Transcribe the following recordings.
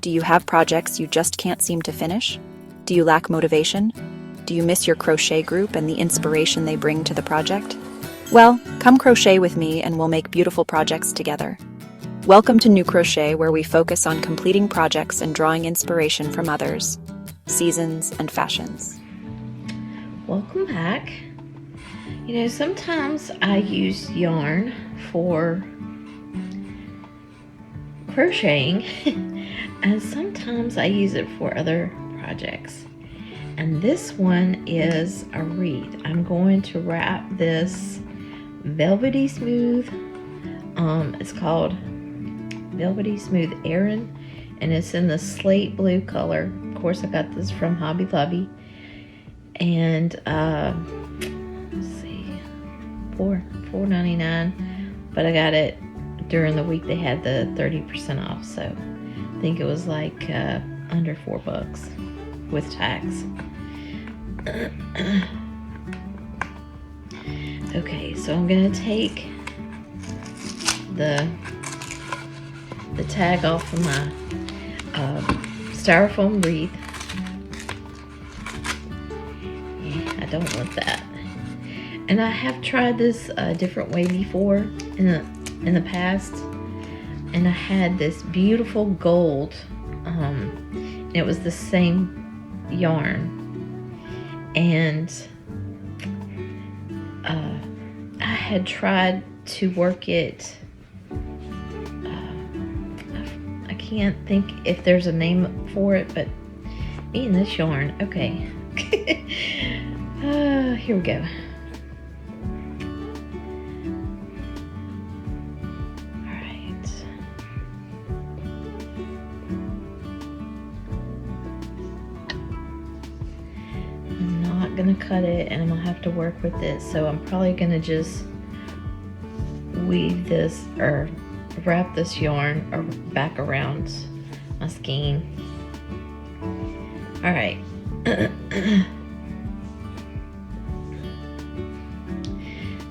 Do you have projects you just can't seem to finish? Do you lack motivation? Do you miss your crochet group and the inspiration they bring to the project? Well, come crochet with me and we'll make beautiful projects together. Welcome to New Crochet, where we focus on completing projects and drawing inspiration from others, seasons, and fashions. Welcome back. You know, sometimes I use yarn for crocheting and sometimes I use it for other projects. And this one is a wreath. I'm going to wrap this Velvety Smooth. It's called Velvety Smooth Aran, and it's in the slate blue color. Of course, I got this from Hobby Lobby, and let's see, $4.99. But I got it during the week. They had the 30% off, so I think it was like under $4 with tax. Okay, so I'm gonna take the tag off of my styrofoam wreath. Yeah, I don't want that. And I have tried this a different way before in the past, and I had this beautiful gold. It was the same yarn, and I had tried to work it. I can't think if there's a name for it, but me and this yarn. Okay. Here we go. Gonna cut it, and I'm gonna have to work with it, so I'm probably gonna just weave this or wrap this yarn or back around my skein. All right.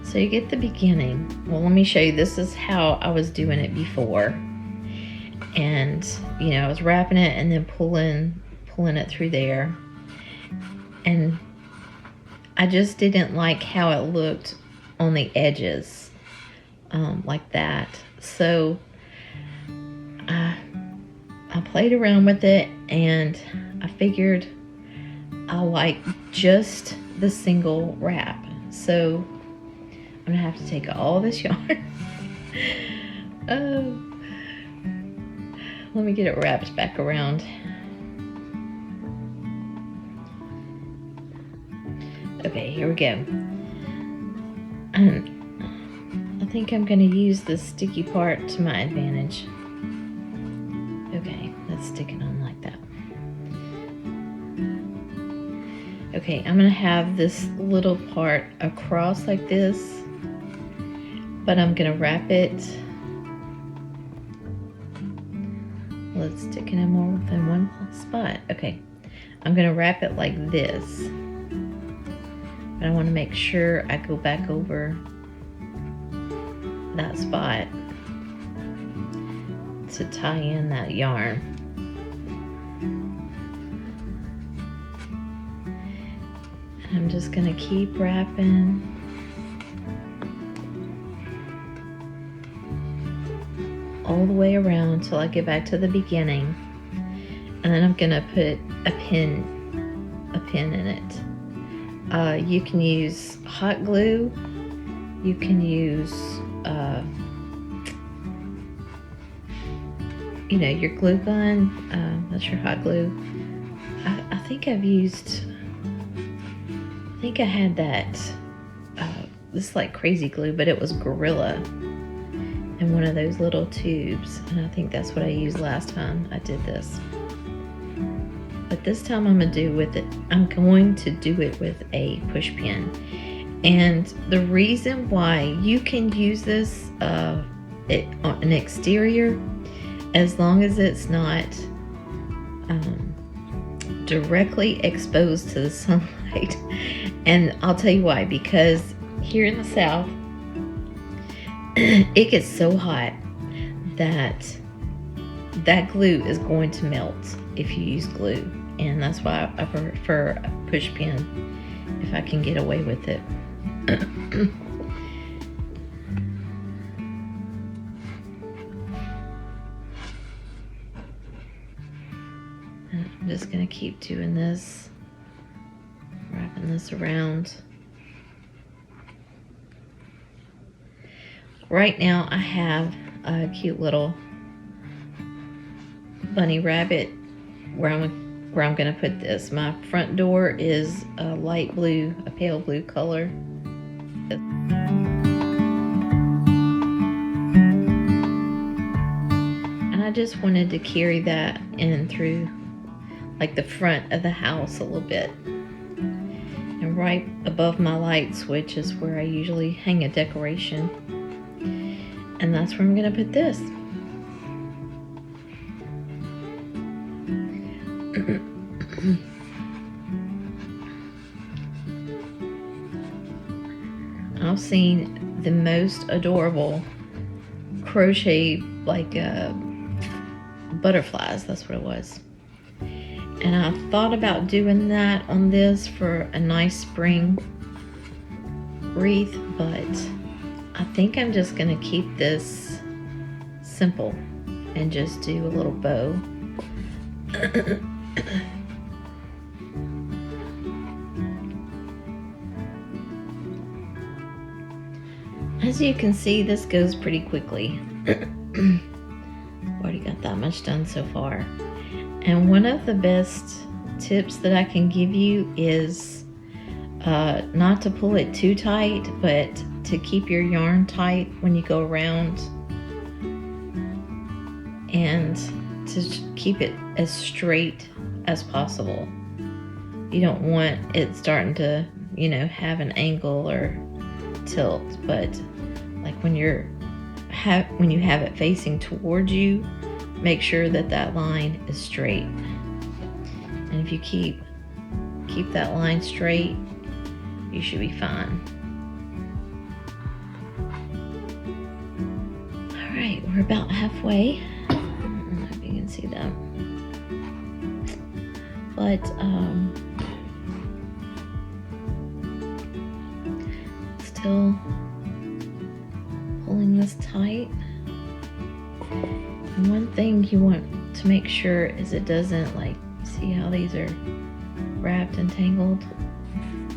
So you get the beginning. Well, let me show you. This is how I was doing it before, and you know, I was wrapping it and then pulling it through there, and I just didn't like how it looked on the edges, like that. So I played around with it, and I figured I like just the single wrap. So I'm gonna have to take all this yarn. Let me get it wrapped back around. Okay, here we go. I think I'm going to use the sticky part to my advantage. Okay, let's stick it on like that. Okay, I'm going to have this little part across like this, but I'm going to wrap it. Let's stick it in more than one spot. Okay, I'm going to wrap it like this. But I want to make sure I go back over that spot to tie in that yarn. And I'm just going to keep wrapping. All the way around until I get back to the beginning. And then I'm going to put a pin in it. You can use hot glue. You can use, you know, your glue gun. That's your hot glue. I think I've used. I think I had that. This like crazy glue, but it was Gorilla in one of those little tubes, and I think that's what I used last time I did this. But this time I'm going to do it with a push pin. And the reason why you can use this on an exterior, as long as it's not directly exposed to the sunlight. And I'll tell you why, because here in the South, it gets so hot that that glue is going to melt if you use glue, and that's why I prefer a push pin if I can get away with it. I'm just going to keep doing this, wrapping this around. Right now I have a cute little bunny rabbit where I'm going to put this. My front door is a light blue, a pale blue color. And I just wanted to carry that in through like the front of the house a little bit. And right above my light switch is where I usually hang a decoration. And that's where I'm going to put this. I've seen the most adorable crochet like butterflies, that's what it was. And I thought about doing that on this for a nice spring wreath, but I think I'm just going to keep this simple and just do a little bow. As you can see, this goes pretty quickly. Already got that much done so far. And one of the best tips that I can give you is not to pull it too tight, but to keep your yarn tight when you go around, and to keep it as straight as possible. You don't want it starting to, you know, have an angle or tilt, but like when you have it facing towards you, make sure that that line is straight. And if you keep that line straight, you should be fine. All right, we're about halfway. I don't know if you can see that, but still pulling this tight. And one thing you want to make sure is it doesn't, like, see how these are wrapped and tangled?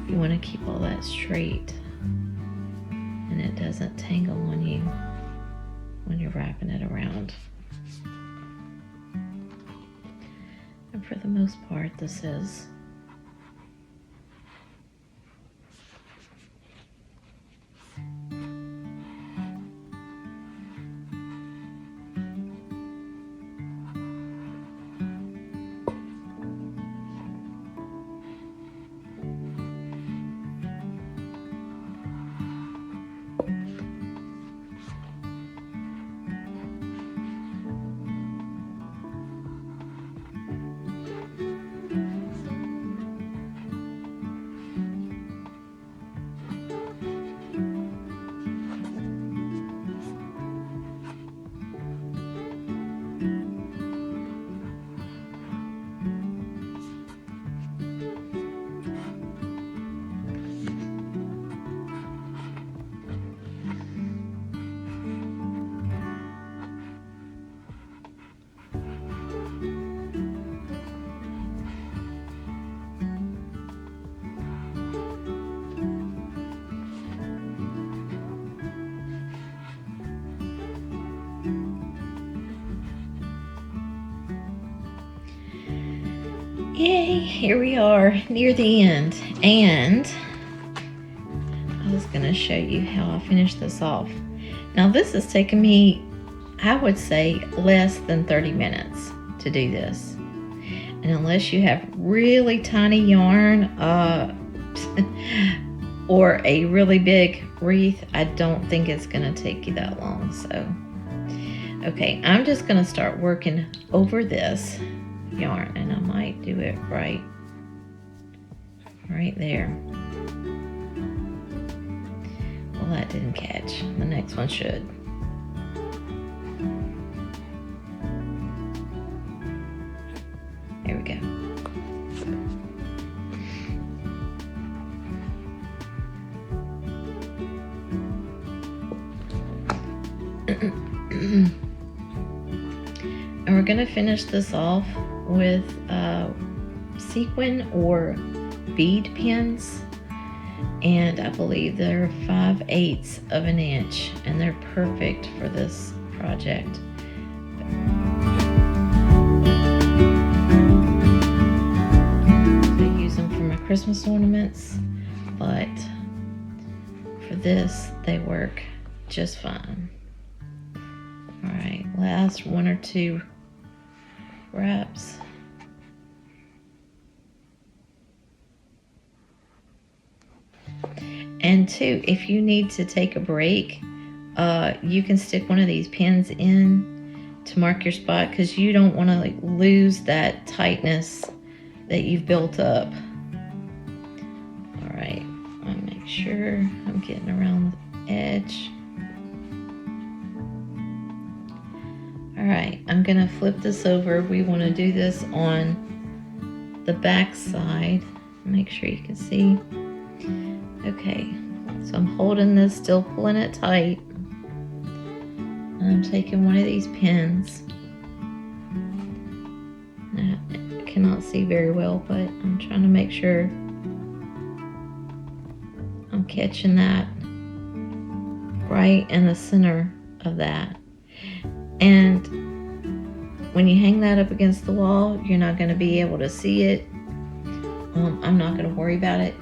You want to keep all that straight and it doesn't tangle on you when you're wrapping it around. And for the most part, this is. Yay, here we are near the end, and I was going to show you how I finished this off. Now this has taken me, I would say, less than 30 minutes to do this. And unless you have really tiny yarn or a really big wreath, I don't think it's going to take you that long. So, okay, I'm just going to start working over this yarn, and I might do it right there. Well, that didn't catch. The next one should. There we go. And we're going to finish this off with sequin or bead pins, and I believe they're 5/8 of an inch, and they're perfect for this project. I use them for my Christmas ornaments, but for this they work just fine. All right, last 1 or 2 wraps. And two, if you need to take a break, you can stick one of these pins in to mark your spot, because you don't want to like lose that tightness that you've built up. All right, I'll make sure I'm getting around the edge. All right, I'm gonna flip this over. We want to do this on the back side. Make sure you can see. Okay, so I'm holding this, still pulling it tight. And I'm taking one of these pins. I cannot see very well, but I'm trying to make sure I'm catching that right in the center of that. And when you hang that up against the wall, you're not going to be able to see it. I'm not going to worry about it.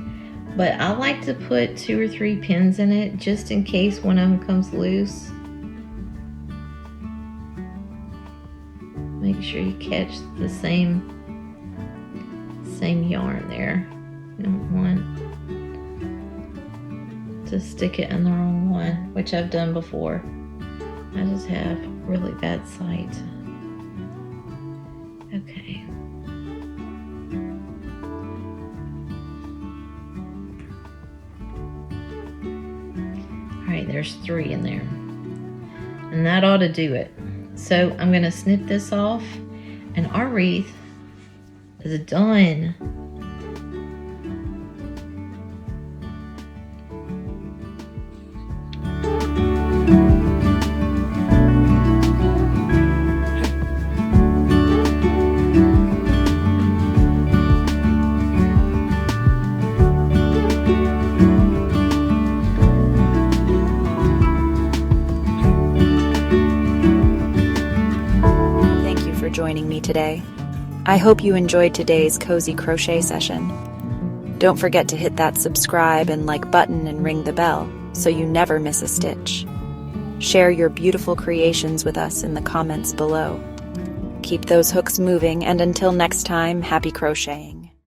But I like to put 2 or 3 pins in it just in case one of them comes loose. Make sure you catch the same yarn there. You don't want to stick it in the wrong one, which I've done before. I just have really bad sight. Okay. Alright, there's 3 in there. And that ought to do it. So I'm going to snip this off, and our wreath is done. Joining me today. I hope you enjoyed today's cozy crochet session. Don't forget to hit that subscribe and like button and ring the bell so you never miss a stitch. Share your beautiful creations with us in the comments below. Keep those hooks moving, and until next time, happy crocheting.